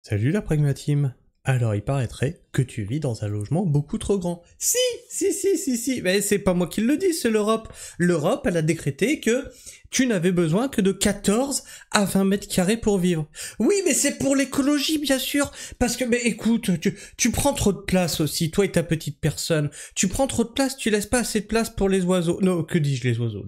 Salut la pragmatime. Alors il paraîtrait que tu vis dans un logement beaucoup trop grand. Si, mais c'est pas moi qui le dis, c'est l'Europe. L'Europe, elle a décrété que tu n'avais besoin que de 14 à 20 mètres carrés pour vivre. Oui, mais c'est pour l'écologie, bien sûr. Parce que, mais écoute, tu prends trop de place aussi, toi et ta petite personne. Tu prends trop de place, tu laisses pas assez de place pour les oiseaux. Non, que dis-je les oiseaux,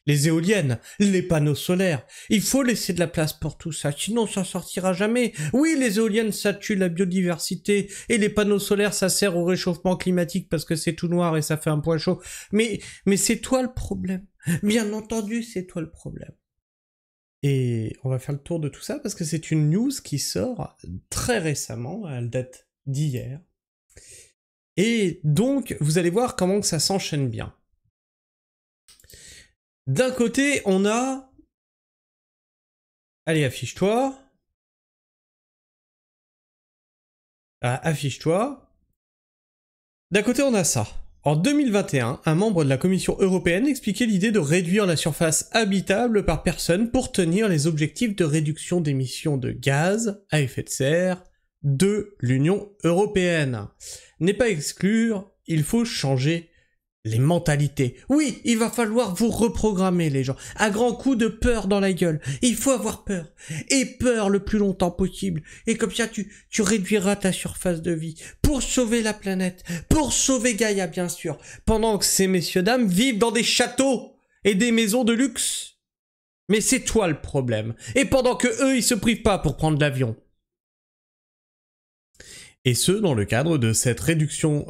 les éoliennes, les panneaux solaires. Il faut laisser de la place pour tout ça, sinon ça sortira jamais. Oui, les éoliennes, ça tue la biodiversité, et les panneaux solaires, ça sert au réchauffement climatique parce que c'est tout noir et ça fait un point chaud. Mais c'est toi le problème. Bien entendu, c'est toi le problème. Et on va faire le tour de tout ça parce que c'est une news qui sort très récemment, elle date d'hier. Et donc, vous allez voir comment ça s'enchaîne bien. D'un côté, on a... Allez, affiche-toi. Ah, affiche-toi. D'un côté, on a ça. En 2021, un membre de la Commission européenne expliquait l'idée de réduire la surface habitable par personne pour tenir les objectifs de réduction d'émissions de gaz à effet de serre de l'Union européenne. N'est pas exclure, il faut changer les mentalités. Oui, il va falloir vous reprogrammer les gens, à grands coups de peur dans la gueule. Il faut avoir peur, et peur le plus longtemps possible. Et comme ça, tu réduiras ta surface de vie, pour sauver la planète, pour sauver Gaïa bien sûr, pendant que ces messieurs-dames vivent dans des châteaux et des maisons de luxe. Mais c'est toi le problème, et pendant que eux, ils se privent pas pour prendre l'avion. Et ce, dans le cadre de cette rééducation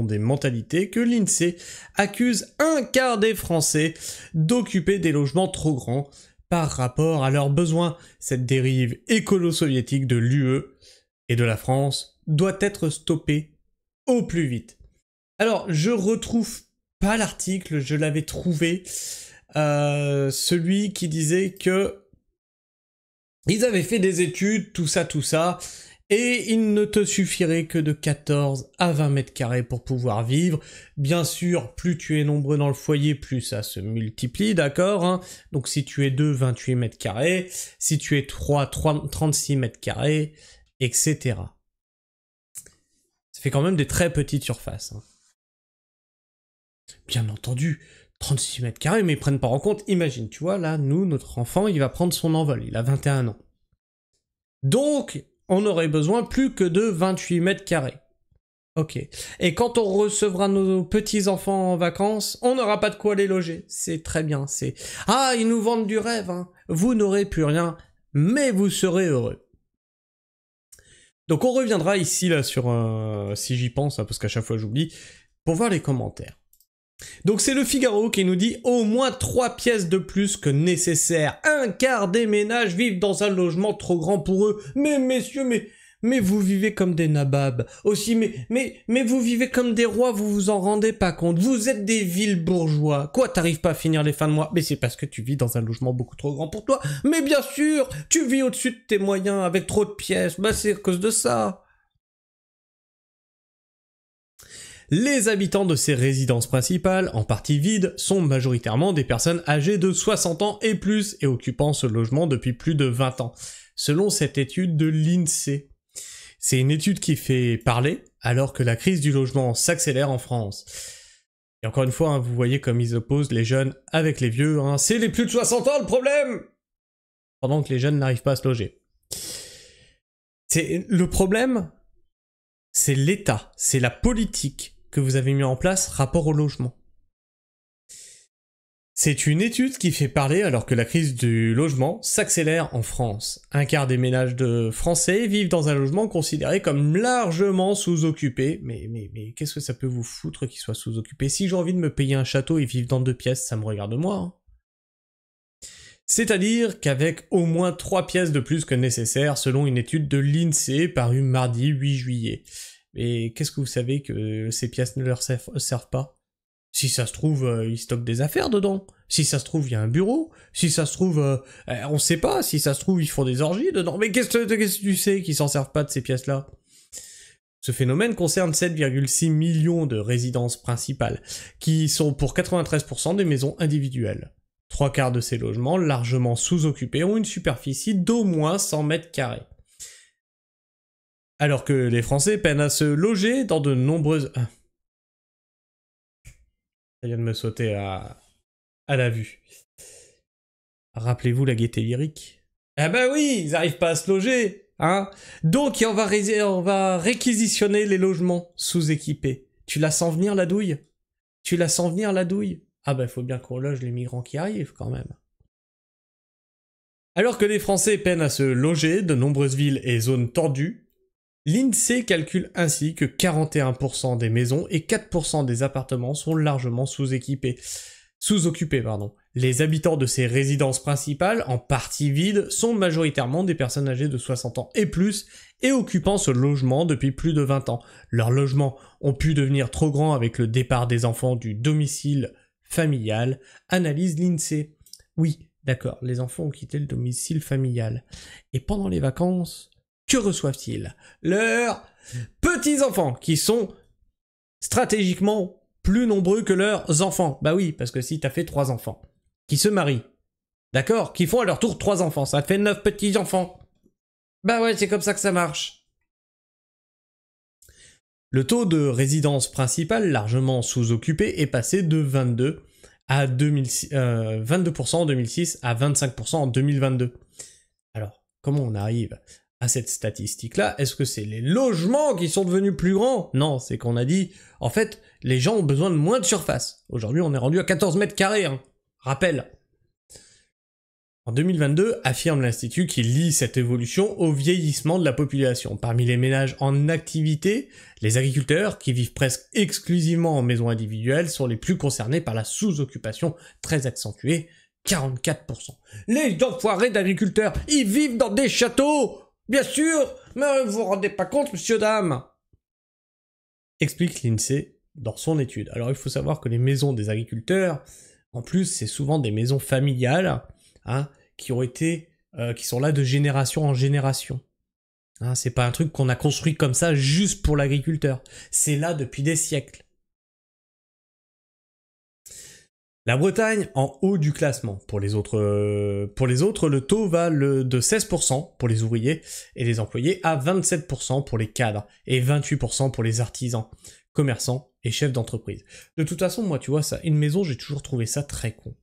des mentalités que l'INSEE accuse un quart des Français d'occuper des logements trop grands par rapport à leurs besoins. Cette dérive écolo-soviétique de l'UE et de la France doit être stoppée au plus vite. Alors, je retrouve pas l'article, je l'avais trouvé, celui qui disait que ils avaient fait des études, tout ça, et il ne te suffirait que de 14 à 20 mètres carrés pour pouvoir vivre. Bien sûr, plus tu es nombreux dans le foyer, plus ça se multiplie, d'accord, hein. Donc si tu es 2, 28 mètres carrés. Si tu es 3, 36 mètres carrés, etc. Ça fait quand même des très petites surfaces, hein. Bien entendu, 36 mètres carrés, mais ils prennent pas en compte. Imagine, tu vois, là, nous, notre enfant, il va prendre son envol. Il a 21 ans. Donc, on aurait besoin plus que de 28 mètres carrés. Ok. Et quand on recevra nos petits-enfants en vacances, on n'aura pas de quoi les loger. C'est très bien, c'est... Ah, ils nous vendent du rêve, hein. Vous n'aurez plus rien, mais vous serez heureux. Donc on reviendra ici, là, sur... si j'y pense, hein, parce qu'à chaque fois j'oublie, pour voir les commentaires. Donc c'est le Figaro qui nous dit au moins 3 pièces de plus que nécessaire. Un quart des ménages vivent dans un logement trop grand pour eux. Mais messieurs, mais vous vivez comme des nababs. Aussi, mais vous vivez comme des rois, vous vous en rendez pas compte. Vous êtes des vils bourgeois. Quoi, t'arrives pas à finir les fins de mois? Mais c'est parce que tu vis dans un logement beaucoup trop grand pour toi. Mais bien sûr, tu vis au-dessus de tes moyens avec trop de pièces. Bah c'est à cause de ça. Les habitants de ces résidences principales, en partie vides, sont majoritairement des personnes âgées de 60 ans et plus et occupant ce logement depuis plus de 20 ans, selon cette étude de l'INSEE. C'est une étude qui fait parler, alors que la crise du logement s'accélère en France. Et encore une fois, hein, vous voyez comme ils opposent les jeunes avec les vieux, hein. C'est les plus de 60 ans le problème! Pendant que les jeunes n'arrivent pas à se loger. Le problème, c'est l'État, c'est la politique que vous avez mis en place rapport au logement. C'est une étude qui fait parler alors que la crise du logement s'accélère en France. Un quart des ménages de Français vivent dans un logement considéré comme largement sous-occupé. Mais qu'est-ce que ça peut vous foutre qu'il soit sous-occupé? Si j'ai envie de me payer un château et vivre dans 2 pièces, ça me regarde moi, hein. C'est-à-dire qu'avec au moins 3 pièces de plus que nécessaire selon une étude de l'INSEE parue mardi 8 juillet. Et qu'est-ce que vous savez que ces pièces ne leur servent pas? Si ça se trouve, ils stockent des affaires dedans. Si ça se trouve, il y a un bureau. Si ça se trouve, on sait pas. Si ça se trouve, ils font des orgies dedans. Mais qu'est-ce que tu sais qu'ils s'en servent pas de ces pièces-là? Ce phénomène concerne 7,6 millions de résidences principales, qui sont pour 93% des maisons individuelles. 3 quarts de ces logements, largement sous-occupés, ont une superficie d'au moins 100 mètres carrés. Alors que les Français peinent à se loger dans de nombreuses... Ah. Ça vient de me sauter à la vue. Rappelez-vous la gaieté lyrique. Ah bah oui, ils n'arrivent pas à se loger, hein. Donc on va réquisitionner les logements sous-équipés. Tu la sens venir la douille? Tu la sens venir la douille? Ah bah il faut bien qu'on loge les migrants qui arrivent quand même. Alors que les Français peinent à se loger, de nombreuses villes et zones tordues, l'INSEE calcule ainsi que 41% des maisons et 4% des appartements sont largement sous-occupés. Les habitants de ces résidences principales, en partie vides, sont majoritairement des personnes âgées de 60 ans et plus et occupant ce logement depuis plus de 20 ans. Leurs logements ont pu devenir trop grands avec le départ des enfants du domicile familial, analyse l'INSEE. Oui, d'accord, les enfants ont quitté le domicile familial. Et pendant les vacances, que reçoivent-ils? Leurs petits-enfants, qui sont stratégiquement plus nombreux que leurs enfants. Bah oui, parce que si t'as fait 3 enfants, qui se marient, d'accord, qui font à leur tour 3 enfants, ça te fait 9 petits-enfants. Bah ouais, c'est comme ça que ça marche. Le taux de résidence principale largement sous-occupé est passé de 22% en 2006 à 25% en 2022. Alors, comment on arrive à cette statistique-là? Est-ce que c'est les logements qui sont devenus plus grands? Non, c'est qu'on a dit, en fait, les gens ont besoin de moins de surface. Aujourd'hui, on est rendu à 14 mètres carrés, hein. Rappel. En 2022, affirme l'Institut qu'il lie cette évolution au vieillissement de la population. Parmi les ménages en activité, les agriculteurs, qui vivent presque exclusivement en maison individuelle, sont les plus concernés par la sous-occupation très accentuée, 44%. Les enfoirés d'agriculteurs, ils vivent dans des châteaux! Bien sûr! Mais vous vous rendez pas compte, monsieur, dame! Explique l'INSEE dans son étude. Alors il faut savoir que les maisons des agriculteurs, en plus, c'est souvent des maisons familiales, hein, qui sont là de génération en génération. Hein, c'est pas un truc qu'on a construit comme ça juste pour l'agriculteur. C'est là depuis des siècles. La Bretagne en haut du classement. Pour les autres, le taux va de 16% pour les ouvriers et les employés à 27% pour les cadres et 28% pour les artisans, commerçants et chefs d'entreprise. De toute façon, moi, tu vois, ça, une maison, j'ai toujours trouvé ça très con.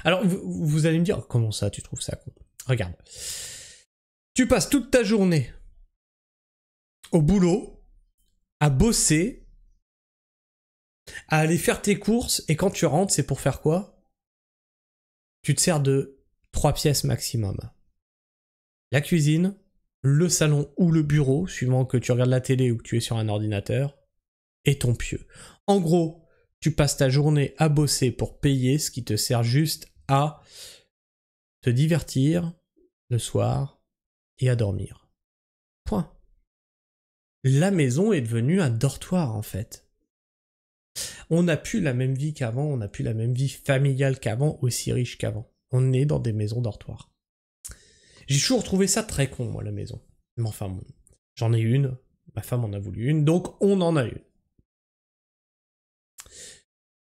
Alors, vous allez me dire, comment ça, tu trouves ça con? Regarde. Tu passes toute ta journée au boulot, à bosser, à aller faire tes courses, et quand tu rentres, c'est pour faire quoi? Tu te sers de 3 pièces maximum. La cuisine, le salon ou le bureau, suivant que tu regardes la télé ou que tu es sur un ordinateur, et ton pieu. En gros, tu passes ta journée à bosser pour payer, ce qui te sert juste à te divertir le soir et à dormir. Point. La maison est devenue un dortoir en fait. On n'a plus la même vie qu'avant, on n'a plus la même vie familiale qu'avant, aussi riche qu'avant. On est dans des maisons dortoirs. J'ai toujours trouvé ça très con, moi, la maison. Mais enfin bon, j'en ai une, ma femme en a voulu une, donc on en a une.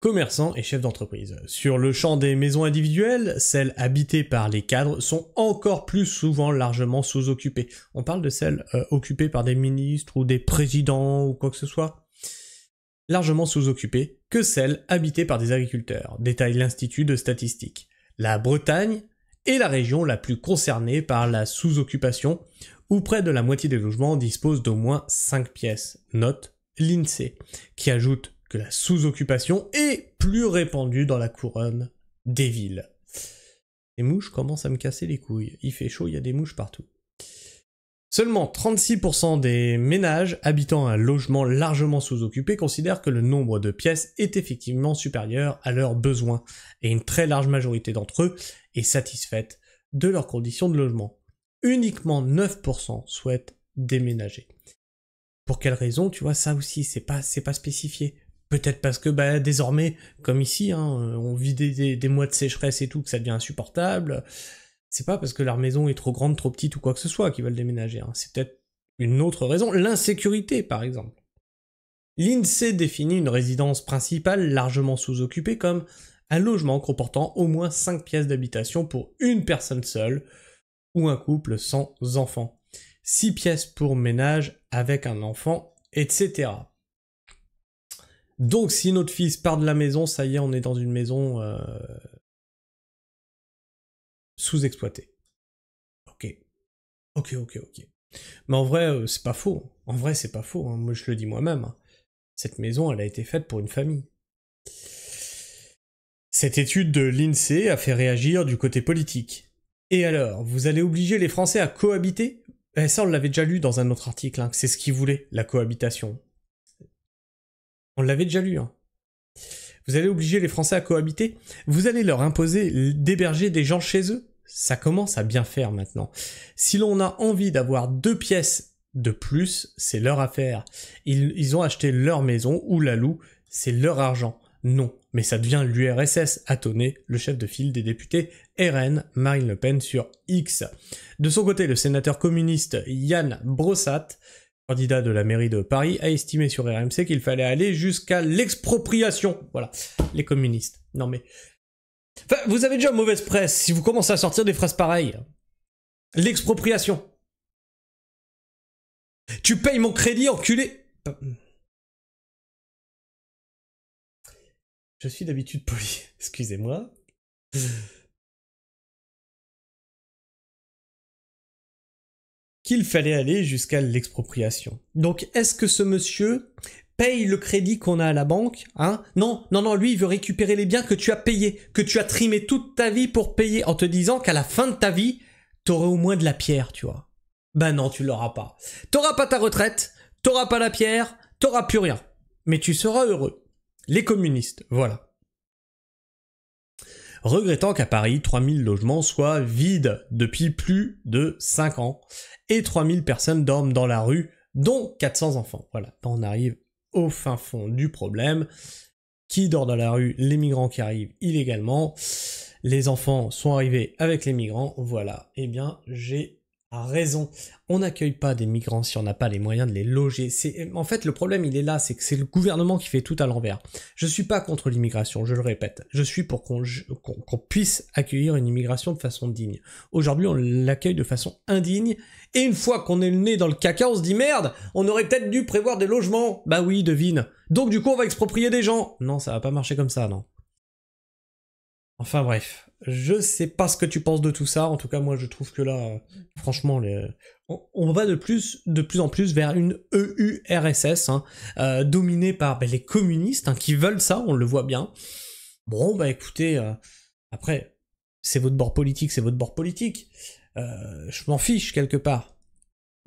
Commerçants et chefs d'entreprise. Sur le champ des maisons individuelles, celles habitées par les cadres sont encore plus souvent largement sous-occupées. On parle de celles occupées par des ministres ou des présidents ou quoi que ce soit. Largement sous-occupées que celles habitées par des agriculteurs, détaille l'Institut de statistique. La Bretagne est la région la plus concernée par la sous-occupation, où près de la moitié des logements disposent d'au moins 5 pièces. Note l'INSEE, qui ajoute que la sous-occupation est plus répandue dans la couronne des villes. Les mouches commencent à me casser les couilles. Il fait chaud, il y a des mouches partout. Seulement 36% des ménages habitant un logement largement sous-occupé considèrent que le nombre de pièces est effectivement supérieur à leurs besoins, et une très large majorité d'entre eux est satisfaite de leurs conditions de logement. Uniquement 9% souhaitent déménager. Pour quelle raison? Tu vois, ça aussi, c'est pas spécifié. Peut-être parce que désormais, comme ici, hein, on vit des mois de sécheresse et tout, que ça devient insupportable. C'est pas parce que leur maison est trop grande, trop petite ou quoi que ce soit qu'ils veulent déménager. Hein. C'est peut-être une autre raison, l'insécurité par exemple. L'INSEE définit une résidence principale largement sous-occupée comme un logement comportant au moins 5 pièces d'habitation pour une personne seule ou un couple sans enfants. 6 pièces pour ménage avec un enfant, etc. Donc si notre fils part de la maison, ça y est, on est dans une maison sous-exploitée. Ok. Mais en vrai, c'est pas faux. En vrai, c'est pas faux. Hein. Moi, je le dis moi-même. Hein. Cette maison, elle a été faite pour une famille. Cette étude de l'INSEE a fait réagir du côté politique. Et alors, vous allez obliger les Français à cohabiter ? Ça, on l'avait déjà lu dans un autre article, hein, que c'est ce qu'ils voulaient, la cohabitation. On l'avait déjà lu. Hein. Vous allez obliger les Français à cohabiter ? Vous allez leur imposer d'héberger des gens chez eux ? Ça commence à bien faire maintenant. Si l'on a envie d'avoir 2 pièces de plus, c'est leur affaire. Ils ont acheté leur maison ou la louent, c'est leur argent. Non, mais ça devient l'URSS, a tonné le chef de file des députés RN, Marine Le Pen, sur X. De son côté, le sénateur communiste Yann Brossat, candidat de la mairie de Paris, a estimé sur RMC qu'il fallait aller jusqu'à l'expropriation. Voilà, les communistes. Non mais... Enfin, vous avez déjà mauvaise presse si vous commencez à sortir des phrases pareilles. L'expropriation. Tu payes mon crédit, enculé. Je suis d'habitude poli. Excusez-moi. Qu'il fallait aller jusqu'à l'expropriation. Donc, est-ce que ce monsieur paye le crédit qu'on a à la banque, hein? Non, lui, il veut récupérer les biens que tu as payés, que tu as trimé toute ta vie pour payer, en te disant qu'à la fin de ta vie, t'aurais au moins de la pierre, tu vois. Ben non, tu l'auras pas. T'auras pas ta retraite, t'auras pas la pierre, t'auras plus rien. Mais tu seras heureux. Les communistes, voilà. Regrettant qu'à Paris, 3000 logements soient vides depuis plus de 5 ans, et 3000 personnes dorment dans la rue, dont 400 enfants. Voilà, on arrive au fin fond du problème. Qui dort dans la rue? Les migrants qui arrivent illégalement. Les enfants sont arrivés avec les migrants. Voilà, eh bien, j'ai raison. On n'accueille pas des migrants si on n'a pas les moyens de les loger. En fait, le problème, il est là, c'est que c'est le gouvernement qui fait tout à l'envers. Je suis pas contre l'immigration, je le répète. Je suis pour qu'on puisse accueillir une immigration de façon digne. Aujourd'hui, on l'accueille de façon indigne. Et une fois qu'on est le nez dans le caca, on se dit merde, on aurait peut-être dû prévoir des logements. Bah oui, devine. Donc du coup, on va exproprier des gens. Non, ça va pas marcher comme ça, non. Enfin bref, je sais pas ce que tu penses de tout ça, en tout cas moi je trouve que là, franchement, on va de plus en plus vers une EURSS, hein, dominée par les communistes, hein, qui veulent ça, on le voit bien. Bon bah écoutez, après, c'est votre bord politique, je m'en fiche quelque part.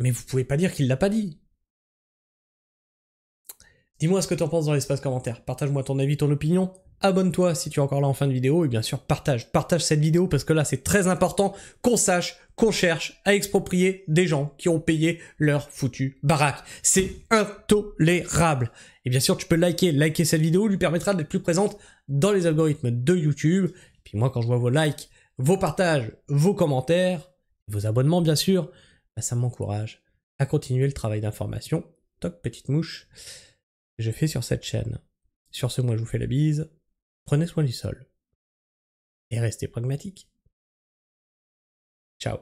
Mais vous pouvez pas dire qu'il l'a pas dit. Dis-moi ce que t'en penses dans l'espace commentaire, partage-moi ton avis, ton opinion, abonne-toi si tu es encore là en fin de vidéo, et bien sûr partage cette vidéo parce que là c'est très important qu'on sache qu'on cherche à exproprier des gens qui ont payé leur foutu baraque. C'est intolérable. Et bien sûr tu peux liker cette vidéo, lui permettra d'être plus présente dans les algorithmes de YouTube. Et puis moi quand je vois vos likes, vos partages, vos commentaires, vos abonnements bien sûr, bah, ça m'encourage à continuer le travail d'information. Toc, petite mouche. Je fais sur cette chaîne. Sur ce, moi je vous fais la bise, prenez soin du sol, et restez pragmatiques. Ciao.